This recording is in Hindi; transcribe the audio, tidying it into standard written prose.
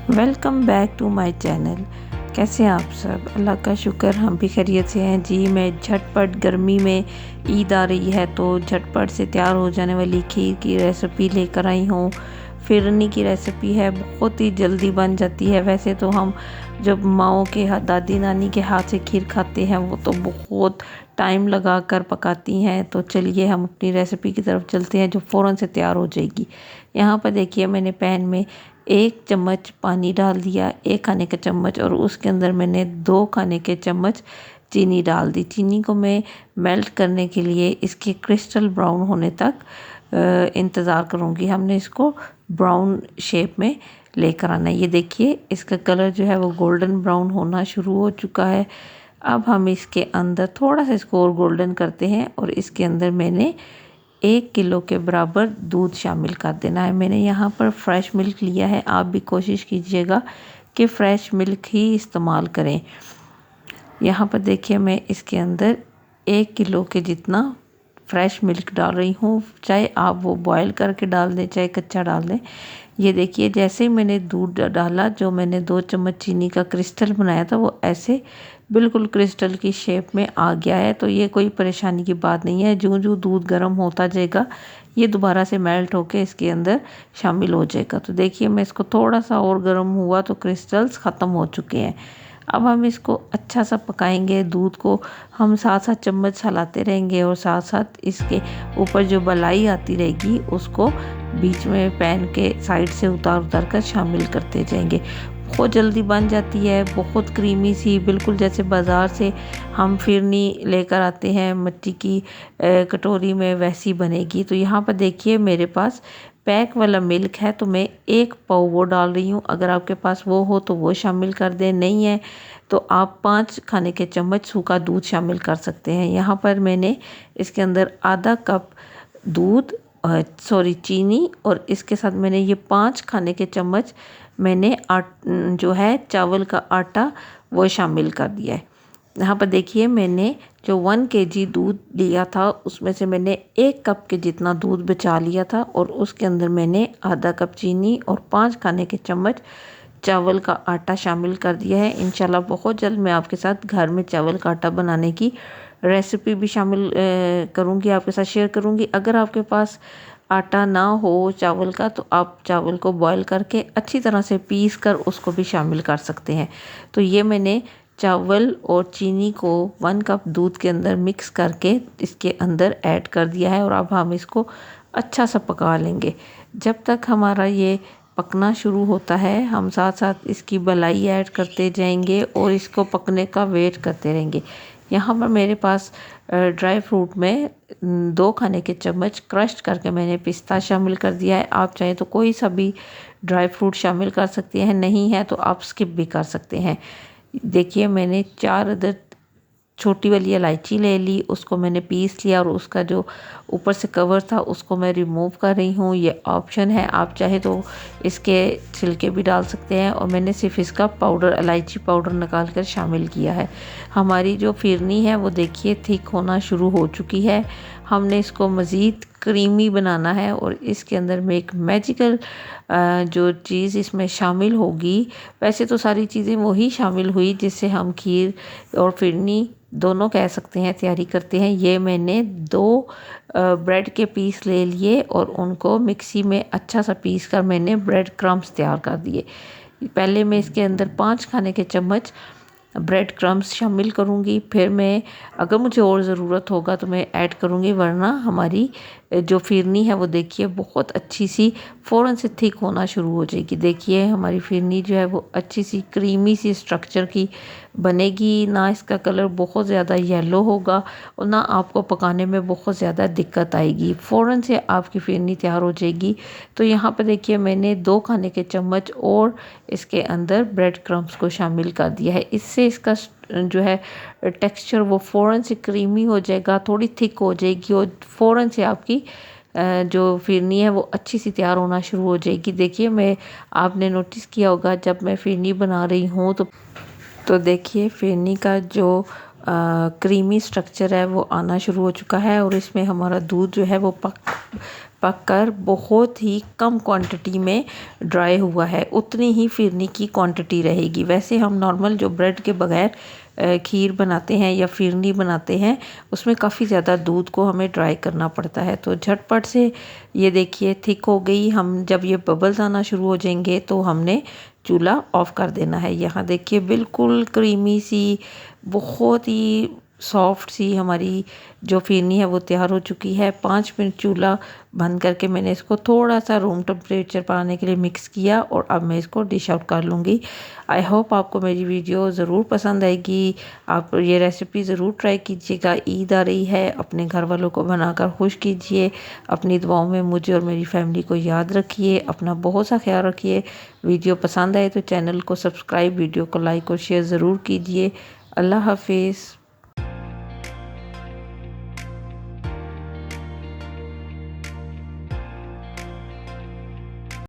Welcome back to my channel. कैसे हैं आप सब? अल्लाह का शुक्र हम भी खैरियत से हैं जी। मैं झटपट गर्मी में ईद आ रही है तो झटपट से तैयार हो जाने वाली खीर की रेसिपी लेकर आई हूँ। फिरनी की रेसिपी है, बहुत ही जल्दी बन जाती है। वैसे तो हम जब माओं के हाथ, दादी नानी के हाथ से खीर खाते हैं वो तो बहुत टाइम लगा कर पकाती हैं। तो चलिए हम अपनी रेसिपी की तरफ चलते हैं जो फ़ौरन से तैयार हो जाएगी। यहाँ पर देखिए मैंने पैन में 1 चम्मच पानी डाल दिया, 1 खाने का चम्मच, और उसके अंदर मैंने 2 खाने के चम्मच चीनी डाल दी। चीनी को मैं मेल्ट करने के लिए इसके क्रिस्टल ब्राउन होने तक इंतज़ार करूँगी। हमने इसको ब्राउन शेप में लेकर आना है। ये देखिए इसका कलर जो है वो गोल्डन ब्राउन होना शुरू हो चुका है। अब हम इसके अंदर थोड़ा सा इसको और गोल्डन करते हैं और इसके अंदर मैंने 1 किलो के बराबर दूध शामिल कर देना है। मैंने यहाँ पर फ्रेश मिल्क लिया है। आप भी कोशिश कीजिएगा कि फ्रेश मिल्क ही इस्तेमाल करें। यहाँ पर देखिए मैं इसके अंदर 1 किलो के जितना फ्रेश मिल्क डाल रही हूँ। चाहे आप वो बॉयल करके डाल दें, चाहे कच्चा डाल दें। ये देखिए जैसे ही मैंने दूध डाला, जो मैंने 2 चम्मच चीनी का क्रिस्टल बनाया था वो ऐसे बिल्कुल क्रिस्टल की शेप में आ गया है। तो ये कोई परेशानी की बात नहीं है। जो जो दूध गर्म होता जाएगा ये दोबारा से मेल्ट होके इसके अंदर शामिल हो जाएगा। तो देखिए मैं इसको थोड़ा सा और गर्म हुआ तो क्रिस्टल्स ख़त्म हो चुके हैं। अब हम इसको अच्छा सा पकाएंगे। दूध को हम 7-7 चम्मच हिलाते रहेंगे और साथ साथ इसके ऊपर जो बलाई आती रहेगी उसको बीच में पैन के साइड से उतार उतार कर शामिल करते जाएंगे। बहुत जल्दी बन जाती है, बहुत क्रीमी सी, बिल्कुल जैसे बाज़ार से हम फिरनी लेकर आते हैं मिट्टी की कटोरी में, वैसी बनेगी। तो यहाँ पर देखिए मेरे पास पैक वाला मिल्क है तो मैं 1 पाव वो डाल रही हूँ। अगर आपके पास वो हो तो वो शामिल कर दें, नहीं है तो आप 5 खाने के चम्मच सूखा दूध शामिल कर सकते हैं। यहाँ पर मैंने इसके अंदर आधा कप दूध चीनी, और इसके साथ मैंने ये 5 खाने के चम्मच मैंने जो है चावल का आटा वो शामिल कर दिया है। यहाँ पर देखिए मैंने जो 1 केजी दूध लिया था उसमें से मैंने 1 कप के जितना दूध बचा लिया था और उसके अंदर मैंने आधा कप चीनी और 5 खाने के चम्मच चावल का आटा शामिल कर दिया है। इंशाल्लाह बहुत जल्द मैं आपके साथ घर में चावल का आटा बनाने की रेसिपी भी शामिल करूँगी, आपके साथ शेयर करूँगी। अगर आपके पास आटा ना हो चावल का तो आप चावल को बॉईल करके अच्छी तरह से पीस कर उसको भी शामिल कर सकते हैं। तो ये मैंने चावल और चीनी को 1 कप दूध के अंदर मिक्स करके इसके अंदर ऐड कर दिया है और अब हम इसको अच्छा सा पका लेंगे। जब तक हमारा ये पकना शुरू होता है हम साथ साथ इसकी मलाई ऐड करते जाएंगे और इसको पकने का वेट करते रहेंगे। यहाँ पर मेरे पास ड्राई फ्रूट में 2 खाने के चम्मच क्रश करके मैंने पिस्ता शामिल कर दिया है। आप चाहें तो कोई सा भी ड्राई फ्रूट शामिल कर सकते हैं, नहीं है तो आप स्किप भी कर सकते हैं। देखिए मैंने 4 अदद छोटी वाली इलायची ले ली, उसको मैंने पीस लिया और उसका जो ऊपर से कवर था उसको मैं रिमूव कर रही हूँ। ये ऑप्शन है, आप चाहे तो इसके छिलके भी डाल सकते हैं और मैंने सिर्फ इसका पाउडर, इलायची पाउडर निकाल कर शामिल किया है। हमारी जो फिरनी है वो देखिए थिक होना शुरू हो चुकी है। हमने इसको मज़ीद क्रीमी बनाना है और इसके अंदर में एक मैजिकल जो चीज़ इसमें शामिल होगी, वैसे तो सारी चीज़ें वही शामिल हुई जिससे हम खीर और फिरनी दोनों कह सकते हैं तैयारी करते हैं। ये मैंने 2 ब्रेड के पीस ले लिए और उनको मिक्सी में अच्छा सा पीस कर मैंने ब्रेड क्रम्स तैयार कर दिए। पहले मैं इसके अंदर 5 खाने के चम्मच ब्रेड क्रम्स शामिल करूँगी, फिर मैं अगर मुझे और ज़रूरत होगा तो मैं ऐड करूँगी, वरना हमारी जो फिरनी है वो देखिए बहुत अच्छी सी फ़ौरन से थिक होना शुरू हो जाएगी। देखिए हमारी फिरनी जो है वो अच्छी सी क्रीमी सी स्ट्रक्चर की बनेगी। ना इसका कलर बहुत ज़्यादा येलो होगा और ना आपको पकाने में बहुत ज़्यादा दिक्कत आएगी, फ़ौरन से आपकी फिरनी तैयार हो जाएगी। तो यहाँ पर देखिए मैंने 2 खाने के चम्मच और इसके अंदर ब्रेड क्रम्स को शामिल कर दिया है। इससे इसका जो है टेक्सचर वो फ़ौरन से क्रीमी हो जाएगा, थोड़ी थिक हो जाएगी और फ़ौरन से आपकी जो फिरनी है वो अच्छी सी तैयार होना शुरू हो जाएगी। देखिए मैं, आपने नोटिस किया होगा जब मैं फिरनी बना रही हूँ तो देखिए फिरनी का जो क्रीमी स्ट्रक्चर है वो आना शुरू हो चुका है और इसमें हमारा दूध जो है वो पककर बहुत ही कम क्वांटिटी में ड्राई हुआ है, उतनी ही फिरनी की क्वांटिटी रहेगी। वैसे हम नॉर्मल जो ब्रेड के बगैर खीर बनाते हैं या फिरनी बनाते हैं उसमें काफ़ी ज़्यादा दूध को हमें ड्राई करना पड़ता है। तो झटपट से ये देखिए थिक हो गई। हम जब ये बबल्स आना शुरू हो जाएंगे तो हमने चूल्हा ऑफ कर देना है। यहाँ देखिए बिल्कुल क्रीमी सी, बहुत ही सॉफ्ट सी हमारी जो फिरनी है वो तैयार हो चुकी है। 5 मिनट चूल्हा बंद करके मैंने इसको थोड़ा सा रूम टेम्परेचर पर आने के लिए मिक्स किया और अब मैं इसको डिश आउट कर लूँगी। आई होप आपको मेरी वीडियो ज़रूर पसंद आएगी। आप ये रेसिपी ज़रूर ट्राई कीजिएगा। ईद आ रही है, अपने घर वालों को बनाकर खुश कीजिए। अपनी दुआओं में मुझे और मेरी फैमिली को याद रखिए। अपना बहुत सा ख्याल रखिए। वीडियो पसंद आए तो चैनल को सब्सक्राइब, वीडियो को लाइक और शेयर ज़रूर कीजिए। अल्लाह हाफिज़।